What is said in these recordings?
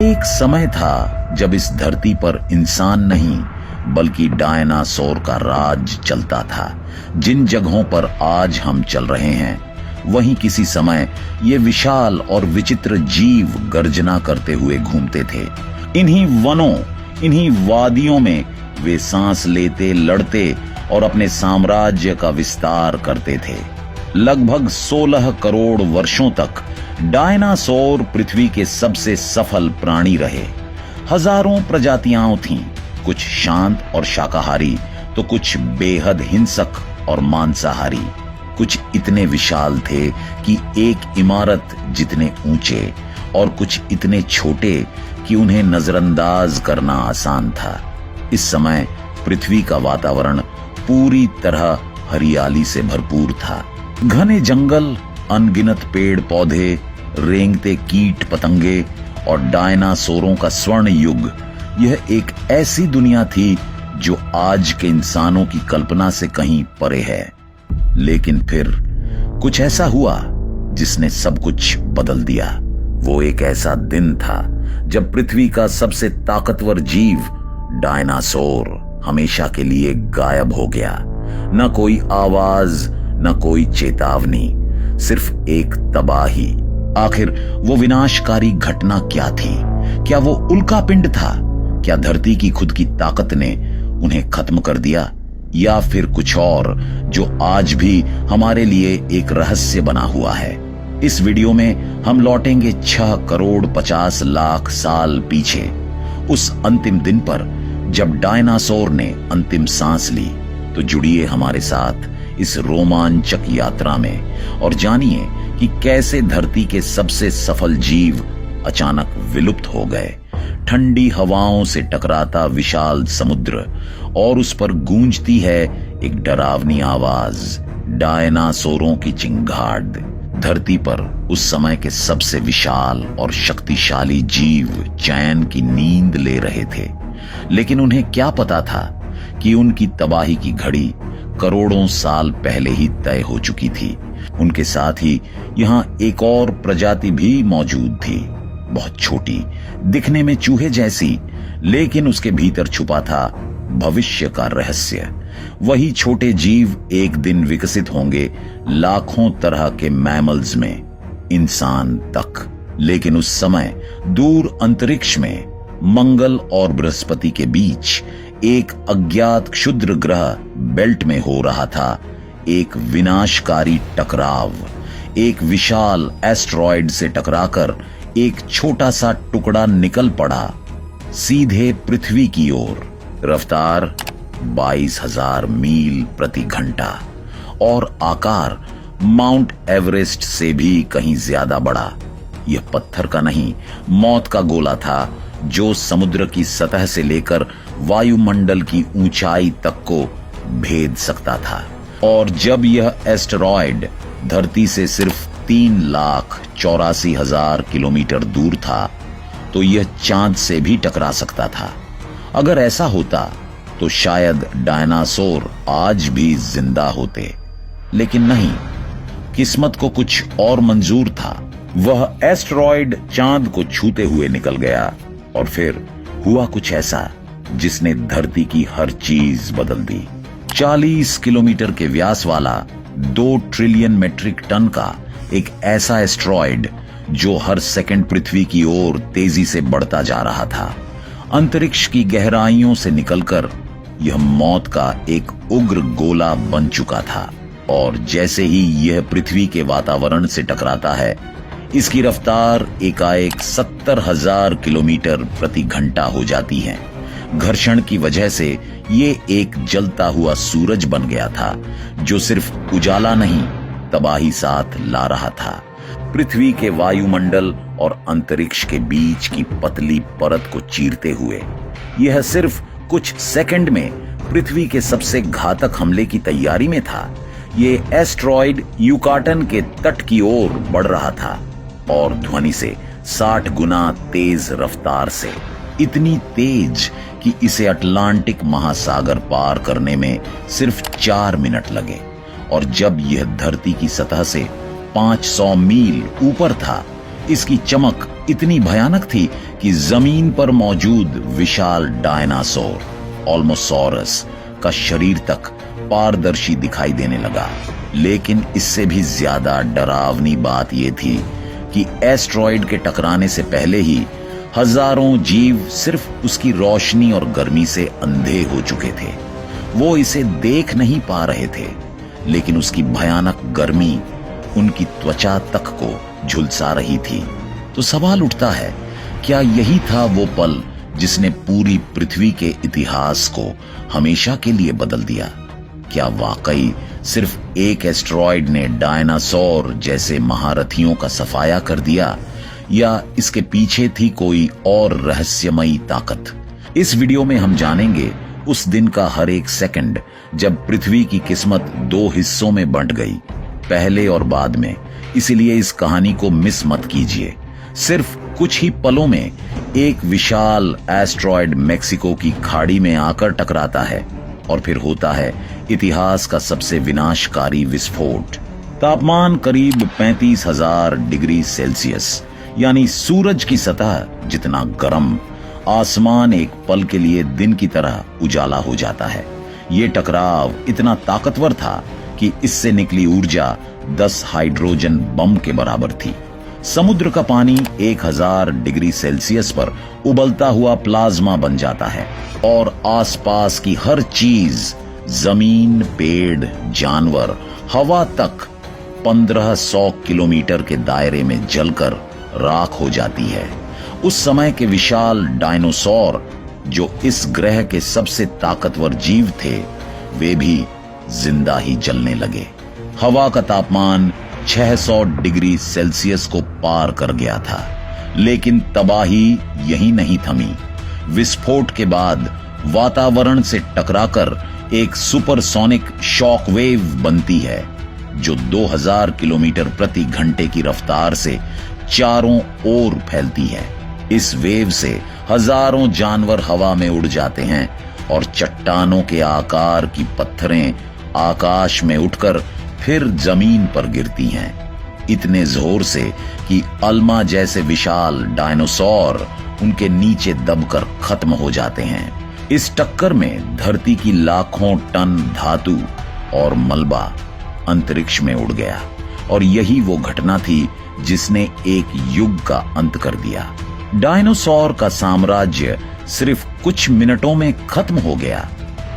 एक समय था जब इस धरती पर इंसान नहीं बल्कि डायनासोर का राज चलता था। जिन जगहों पर आज हम चल रहे हैं वहीं किसी समय ये विशाल और विचित्र जीव गर्जना करते हुए घूमते थे। इन्हीं वनों, इन्हीं वादियों में वे सांस लेते, लड़ते और अपने साम्राज्य का विस्तार करते थे। लगभग 16 करोड़ वर्षों तक डायनासोर पृथ्वी के सबसे सफल प्राणी रहे। हजारों प्रजातियां थीं, कुछ शांत और शाकाहारी तो कुछ बेहद हिंसक और मांसाहारी। कुछ इतने विशाल थे कि एक इमारत जितने ऊंचे और कुछ इतने छोटे कि उन्हें नजरअंदाज करना आसान था। इस समय पृथ्वी का वातावरण पूरी तरह हरियाली से भरपूर था। घने जंगल, अनगिनत पेड़ पौधे, रेंगते कीट पतंगे और डायनासोरों का स्वर्ण युग, यह एक ऐसी दुनिया थी जो आज के इंसानों की कल्पना से कहीं परे है। लेकिन फिर कुछ ऐसा हुआ जिसने सब कुछ बदल दिया। वो एक ऐसा दिन था जब पृथ्वी का सबसे ताकतवर जीव डायनासोर हमेशा के लिए गायब हो गया। न कोई आवाज, न कोई चेतावनी, सिर्फ एक तबाही। आखिर वो विनाशकारी घटना क्या थी? क्या वो उल्कापिंड था? क्या धरती की खुद की ताकत ने उन्हें खत्म कर दिया, या फिर कुछ और जो आज भी हमारे लिए एक रहस्य बना हुआ है? इस वीडियो में हम लौटेंगे 6 करोड़ 50 लाख साल पीछे, उस अंतिम दिन पर जब डायनासोर ने अंतिम सांस ली। तो जुड़िए हमारे साथ इस रोमांचक यात्रा में और जानिए कि कैसे धरती के सबसे सफल जीव अचानक विलुप्त हो गए। ठंडी हवाओं से टकराता विशाल समुद्र और उस पर गूंजती है एक डरावनी आवाज, डायनासोरों की चिंगाड़। धरती पर उस समय के सबसे विशाल और शक्तिशाली जीव चैन की नींद ले रहे थे। लेकिन उन्हें क्या पता था कि उनकी तबाही की घड़ी करोड़ों साल पहले ही तय हो चुकी थी। उनके साथ ही यहाँ एक और प्रजाति भी मौजूद थी, बहुत छोटी, दिखने में चूहे जैसी, लेकिन उसके भीतर छुपा था भविष्य का रहस्य। वही छोटे जीव एक दिन विकसित होंगे लाखों तरह के मैमल्स में, इंसान तक। लेकिन उस समय दूर अंतरिक्ष में मंगल और बृहस्पति के बीच एक अज्ञात क्षुद्र ग्रह बेल्ट में हो रहा था एक विनाशकारी टकराव। एक विशाल एस्टेरॉयड से टकराकर एक छोटा सा टुकड़ा निकल पड़ा सीधे पृथ्वी की ओर। रफ्तार 22,000 मील प्रति घंटा और आकार माउंट एवरेस्ट से भी कहीं ज्यादा बड़ा। यह पत्थर का नहीं, मौत का गोला था जो समुद्र की सतह से लेकर वायुमंडल की ऊंचाई तक को भेद सकता था। और जब यह एस्टेरॉयड धरती से सिर्फ 3,84,000 किलोमीटर दूर था तो यह चांद से भी टकरा सकता था। अगर ऐसा होता तो शायद डायनासोर आज भी जिंदा होते, लेकिन नहीं, किस्मत को कुछ और मंजूर था। वह एस्टेरॉयड चांद को छूते हुए निकल गया और फिर हुआ कुछ ऐसा जिसने धरती की हर चीज बदल दी। 40 किलोमीटर के व्यास वाला 2 ट्रिलियन मेट्रिक टन का एक ऐसा एस्टेरॉयड जो हर सेकंड पृथ्वी की ओर तेजी से बढ़ता जा रहा था। अंतरिक्ष की गहराइयों से निकलकर यह मौत का एक उग्र गोला बन चुका था। और जैसे ही यह पृथ्वी के वातावरण से टकराता है, इसकी रफ्तार एकाएक 70,000 किलोमीटर प्रति घंटा हो जाती है। घर्षण की वजह से ये एक जलता हुआ सूरज बन गया था जो सिर्फ उजाला नहीं, तबाही साथ ला रहा था। पृथ्वी के वायुमंडल और अंतरिक्ष के बीच की पतली परत को चीरते हुए यह सिर्फ कुछ सेकंड में पृथ्वी के सबसे घातक हमले की तैयारी में था। ये एस्टेरॉयड युकाटन के तट की ओर बढ़ रहा था और ध्वनि से 60 गुना तेज रफ्तार से, इतनी तेज कि इसे अटलांटिक महासागर पार करने में सिर्फ 4 मिनट लगे। और जब यह धरती की सतह से 500 मील ऊपर था, इसकी चमक इतनी भयानक थी कि जमीन पर मौजूद विशाल डायनासोर ऑल्मोसॉरस का शरीर तक पारदर्शी दिखाई देने लगा। लेकिन इससे भी ज्यादा डरावनी बात यह थी कि एस्ट्रॉइड के टकराने से पहले ही हजारों जीव सिर्फ उसकी रोशनी और गर्मी से अंधे हो चुके थे। वो इसे देख नहीं पा रहे थे, लेकिन उसकी भयानक गर्मी उनकी त्वचा तक को झुलसा रही थी। तो सवाल उठता है, क्या यही था वो पल जिसने पूरी पृथ्वी के इतिहास को हमेशा के लिए बदल दिया? क्या वाकई सिर्फ एक एस्ट्रॉइड ने डायनासोर जैसे महारथियों का सफाया कर दिया, या इसके पीछे थी कोई और रहस्यमयी ताकत? इस वीडियो में हम जानेंगे उस दिन का हर एक सेकंड जब पृथ्वी की किस्मत दो हिस्सों में बंट गई, पहले और बाद में। इसीलिए इस कहानी को मिस मत कीजिए। सिर्फ कुछ ही पलों में एक विशाल एस्ट्रॉइड मेक्सिको की खाड़ी में आकर टकराता है और फिर होता है इतिहास का सबसे विनाशकारी विस्फोट। तापमान करीब 35,000 डिग्री सेल्सियस, यानी सूरज की सतह जितना गर्म। आसमान एक पल के लिए दिन की तरह उजाला हो जाता है। ये टकराव इतना ताकतवर था कि इससे निकली ऊर्जा 10 हाइड्रोजन बम के बराबर थी। समुद्र का पानी 1000 डिग्री सेल्सियस पर उबलता हुआ प्लाज्मा बन जाता है और आसपास की हर चीज, जमीन, पेड़, जानवर, हवा तक 1500 किलोमीटर के दायरे में जलकर राख हो जाती है। उस समय के विशाल डायनासोर, जो इस ग्रह के सबसे ताकतवर जीव थे, वे भी जिंदा ही जलने लगे। हवा का तापमान 600 डिग्री सेल्सियस को पार कर गया था। लेकिन तबाही यही नहीं थमी। विस्फोट के बाद वातावरण से टकराकर एक सुपरसोनिक शॉकवेव बनती है, जो 2000 किलोमीटर प्रति घंटे की रफ्तार से चारों ओर फैलती है। इस वेव से हजारों जानवर हवा में उड़ जाते हैं और चट्टानों के आकार की पत्थरें आकाश में उठकर फिर जमीन पर गिरती हैं, इतने जोर से कि अल्मा जैसे विशाल डायनासोर उनके नीचे दबकर खत्म हो जाते हैं। इस टक्कर में धरती की लाखों टन धातु और मलबा अंतरिक्ष में उड़ गया, और यही वो घटना थी जिसने एक युग का अंत कर दिया। डायनासोर का साम्राज्य सिर्फ कुछ मिनटों में खत्म हो गया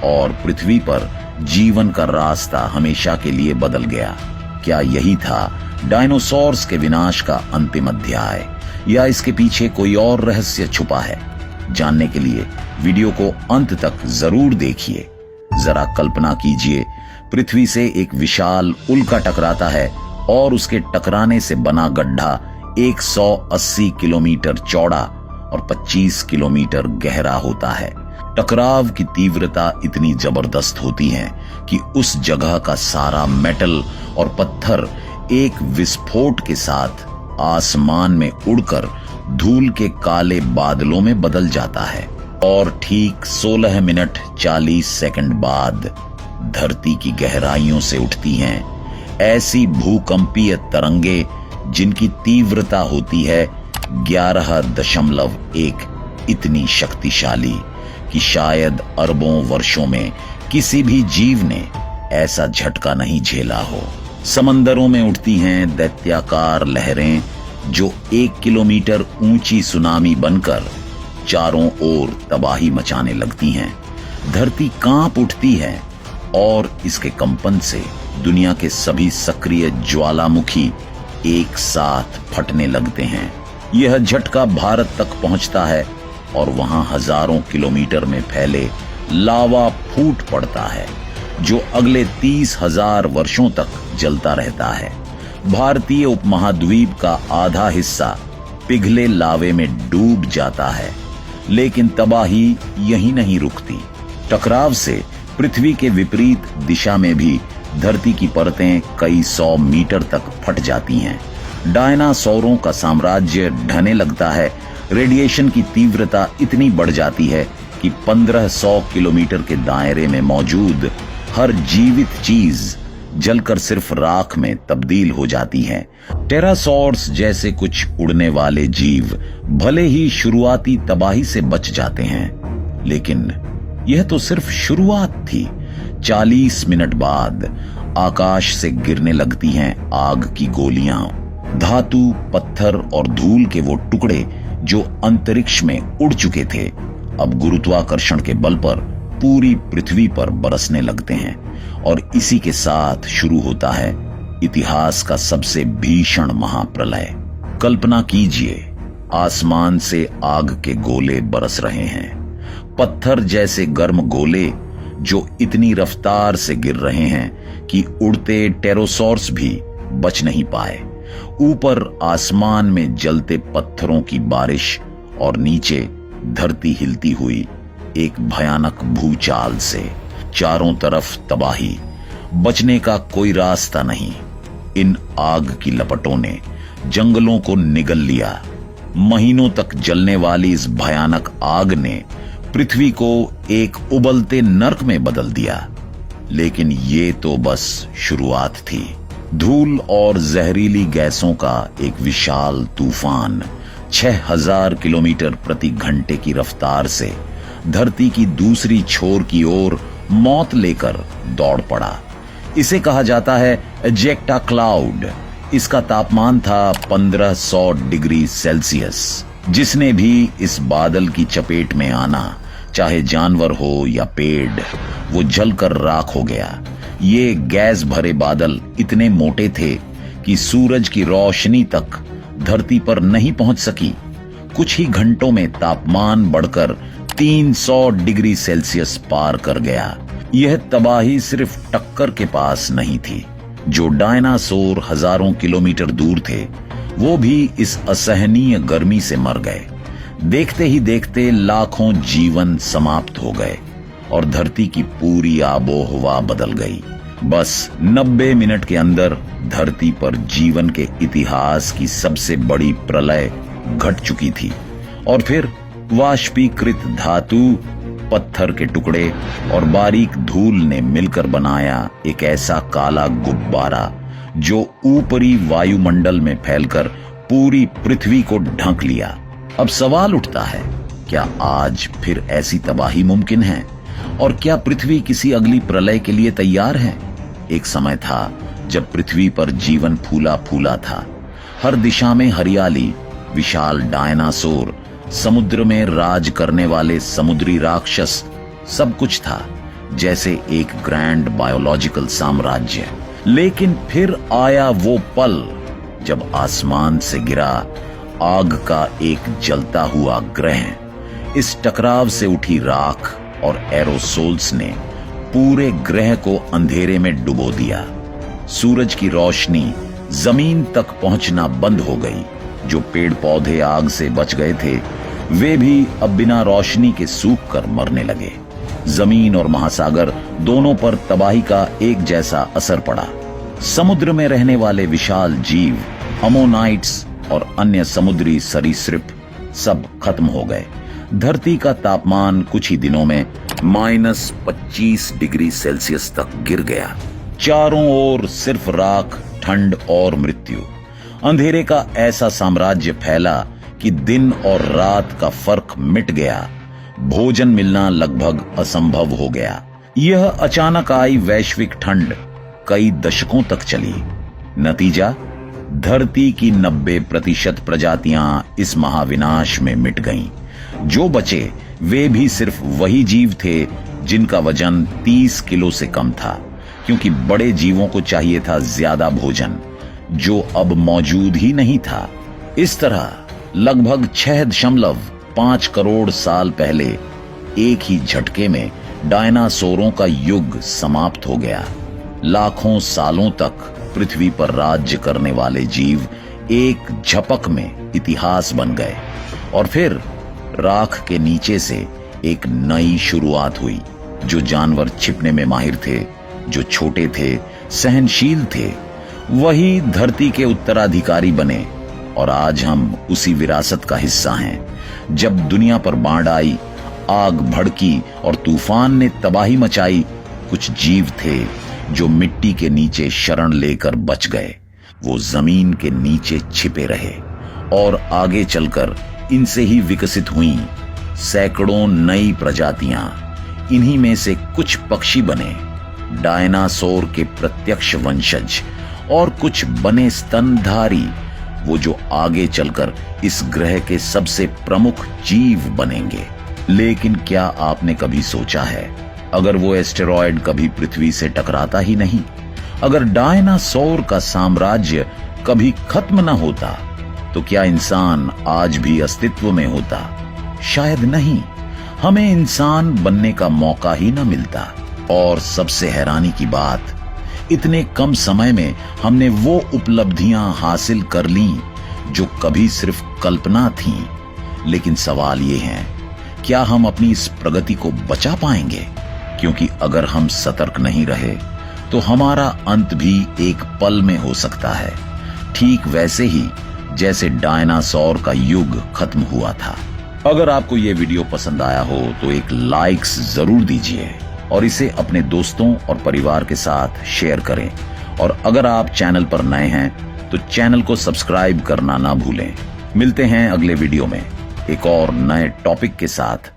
और पृथ्वी पर जीवन का रास्ता हमेशा के लिए बदल गया। क्या यही था डायनासोर्स के विनाश का अंतिम अध्याय, या इसके पीछे कोई और रहस्य छुपा है? जानने के लिए वीडियो को अंत तक जरूर देखिए। जरा कल्पना कीजिए, पृथ्वी से एक विशाल उल्का टकराता है और उसके टकराने से बना गड्ढा 180 किलोमीटर चौड़ा और 25 किलोमीटर गहरा होता है। टकराव की तीव्रता इतनी जबरदस्त होती है कि उस जगह का सारा मेटल और पत्थर एक विस्फोट के साथ आसमान में उड़कर धूल के काले बादलों में बदल जाता है। और ठीक 16 मिनट 40 सेकंड बाद धरती की गहराइयों से उठती हैं ऐसी भूकंपीय तरंगे जिनकी तीव्रता होती है 11.1, इतनी शक्तिशाली कि शायद अरबों वर्षों में किसी भी जीव ने ऐसा झटका नहीं झेला हो। समंदरों में उठती हैं दैत्याकार लहरें जो 1 किलोमीटर ऊंची सुनामी बनकर चारों ओर तबाही मचाने लगती हैं। धरती कांप उठती है और इसके कंपन से दुनिया के सभी सक्रिय ज्वालामुखी एक साथ फटने लगते हैं। यह झटका भारत तक पहुंचता है और वहां हजारों किलोमीटर में फैले लावा फूट पड़ता है, जो अगले 30,000 वर्षों तक जलता रहता है। भारतीय उपमहाद्वीप का आधा हिस्सा पिघले लावे में डूब जाता है, लेकिन तबाही यहीं नहीं रुकती। टकराव से पृथ्वी के विपरीत दिशा में भी धरती की परतें कई 100 मीटर तक फट जाती हैं। डायनासोरों का साम्राज्य ढहने लगता है। रेडिएशन की तीव्रता इतनी बढ़ जाती है कि 1500 किलोमीटर के दायरे में मौजूद हर जीवित चीज जलकर सिर्फ राख में तब्दील हो जाती हैं। टेरासॉर्स जैसे कुछ उड़ने वाले जीव भले ही शुरुआती तबाही से बच जाते हैं, लेकिन यह तो सिर्फ शुरुआत थी। 40 मिनट बाद आकाश से गिरने लगती हैं आग की गोलियां, धातु, पत्थर और धूल के वो टुकड़े जो अंतरिक्ष में उड़ चुके थे अब गुरुत्वाकर्षण के बल पर पूरी पृथ्वी पर बरसने लगते हैं। और इसी के साथ शुरू होता है इतिहास का सबसे भीषण महाप्रलय। कल्पना कीजिए, आसमान से आग के गोले बरस रहे हैं, पत्थर जैसे गर्म गोले जो इतनी रफ्तार से गिर रहे हैं कि उड़ते टेरोसॉर्स भी बच नहीं पाए। ऊपर आसमान में जलते पत्थरों की बारिश और नीचे धरती हिलती हुई एक भयानक भूचाल से। चारों तरफ तबाही, बचने का कोई रास्ता नहीं। इन आग की लपटों ने जंगलों को निगल लिया। महीनों तक जलने वाली इस भयानक आग ने पृथ्वी को एक उबलते नर्क में बदल दिया। लेकिन ये तो बस शुरुआत थी। धूल और जहरीली गैसों का एक विशाल तूफान 6000 किलोमीटर प्रति घंटे की रफ्तार से धरती की दूसरी छोर की ओर मौत लेकर दौड़ पड़ा। इसे कहा जाता है एजेक्टा क्लाउड। इसका तापमान था 1500 डिग्री सेल्सियस। जिसने भी इस बादल की चपेट में आना, चाहे जानवर हो या पेड़, वो जलकर राख हो गया। ये गैस भरे बादल इतने मोटे थे कि सूरज की रोशनी तक धरती पर नहीं पहुंच सकी। कुछ ही घंटों में तापमान बढ़कर 300 डिग्री सेल्सियस पार कर गया। यह तबाही सिर्फ टक्कर के पास नहीं थी। जो डायनासोर हजारों किलोमीटर दूर थे, वो भी इस असहनीय गर्मी से मर गए। देखते ही देखते लाखों जीवन समाप्त हो गए और धरती की पूरी आबोहवा बदल गई। बस 90 मिनट के अंदर धरती पर जीवन के इतिहास की सबसे बड़ी प्रलय घट चुकी थी। और फिर वाष्पीकृत धातु, पत्थर के टुकड़े और बारीक धूल ने मिलकर बनाया एक ऐसा काला गुब्बारा जो ऊपरी वायुमंडल में फैलकर पूरी पृथ्वी को ढक लिया। अब सवाल उठता है, क्या आज फिर ऐसी तबाही मुमकिन है? और क्या पृथ्वी किसी अगली प्रलय के लिए तैयार है? एक समय था जब पृथ्वी पर जीवन फूला फूला था। हर दिशा में हरियाली, विशाल डायनासोर, समुद्र में राज करने वाले समुद्री राक्षस, सब कुछ था जैसे एक ग्रैंड बायोलॉजिकल साम्राज्य। लेकिन फिर आया वो पल जब आसमान से गिरा आग का एक जलता हुआ ग्रह। इस टकराव से उठी राख और एरोसोल्स ने पूरे ग्रह को अंधेरे में डुबो दिया। सूरज की रोशनी जमीन तक पहुंचना बंद हो गई। जो पेड़ पौधे आग से बच गए थे, वे भी अब बिना रोशनी के सूख कर मरने लगे। जमीन और महासागर दोनों पर तबाही का एक जैसा असर पड़ा। समुद्र में रहने वाले विशाल जीव, अमोनाइट्स और अन्य समुद्री सरीसृप सब खत्म हो गए। धरती का तापमान कुछ ही दिनों में -25 डिग्री सेल्सियस तक गिर गया। चारों ओर सिर्फ राख, ठंड और मृत्यु। अंधेरे का ऐसा साम्राज्य फैला कि दिन और रात का फर्क मिट गया। भोजन मिलना लगभग असंभव हो गया। यह अचानक आई वैश्विक ठंड कई दशकों तक चली। नतीजा, धरती की 90% प्रजातियां इस महाविनाश में मिट गईं। जो बचे वे भी सिर्फ वही जीव थे जिनका वजन 30 किलो से कम था, क्योंकि बड़े जीवों को चाहिए था ज्यादा भोजन, जो अब मौजूद ही नहीं था। इस तरह लगभग 6.5 करोड़ साल पहले एक ही झटके में डायनासोरों का युग समाप्त हो गया। लाखों सालों तक पृथ्वी पर राज्य करने वाले जीव एक झपक में इतिहास बन गए। और फिर राख के नीचे से एक नई शुरुआत हुई। जो जानवर छिपने में माहिर थे, जो छोटे थे, सहनशील थे, वही धरती के उत्तराधिकारी बने। और आज हम उसी विरासत का हिस्सा हैं। जब दुनिया पर बाढ़ आई, आग भड़की और तूफान ने तबाही मचाई, कुछ जीव थे जो मिट्टी के नीचे शरण लेकर बच गए वो जमीन के नीचे छिपे रहे और आगे चलकर इनसे ही विकसित हुई सैकड़ों नई प्रजातियां। इन्हीं में से कुछ पक्षी बने डायनासोर के प्रत्यक्ष वंशज और कुछ बने स्तनधारी, वो जो आगे चलकर इस ग्रह के सबसे प्रमुख जीव बनेंगे। लेकिन क्या आपने कभी सोचा है, अगर वो एस्टेरॉयड कभी पृथ्वी से टकराता ही नहीं, अगर डायनासोर का साम्राज्य कभी खत्म न होता, तो क्या इंसान आज भी अस्तित्व में होता? शायद नहीं। हमें इंसान बनने का मौका ही न मिलता। और सबसे हैरानी की बात, इतने कम समय में हमने वो उपलब्धियां हासिल कर ली जो कभी सिर्फ कल्पना थी। लेकिन सवाल ये है, क्या हम अपनी इस प्रगति को बचा पाएंगे? क्योंकि अगर हम सतर्क नहीं रहे तो हमारा अंत भी एक पल में हो सकता है, ठीक वैसे ही जैसे डायनासोर का युग खत्म हुआ था। अगर आपको ये वीडियो पसंद आया हो तो एक लाइक्स जरूर दीजिए और इसे अपने दोस्तों और परिवार के साथ शेयर करें। और अगर आप चैनल पर नए हैं तो चैनल को सब्सक्राइब करना ना भूलें। मिलते हैं अगले वीडियो में एक और नए टॉपिक के साथ।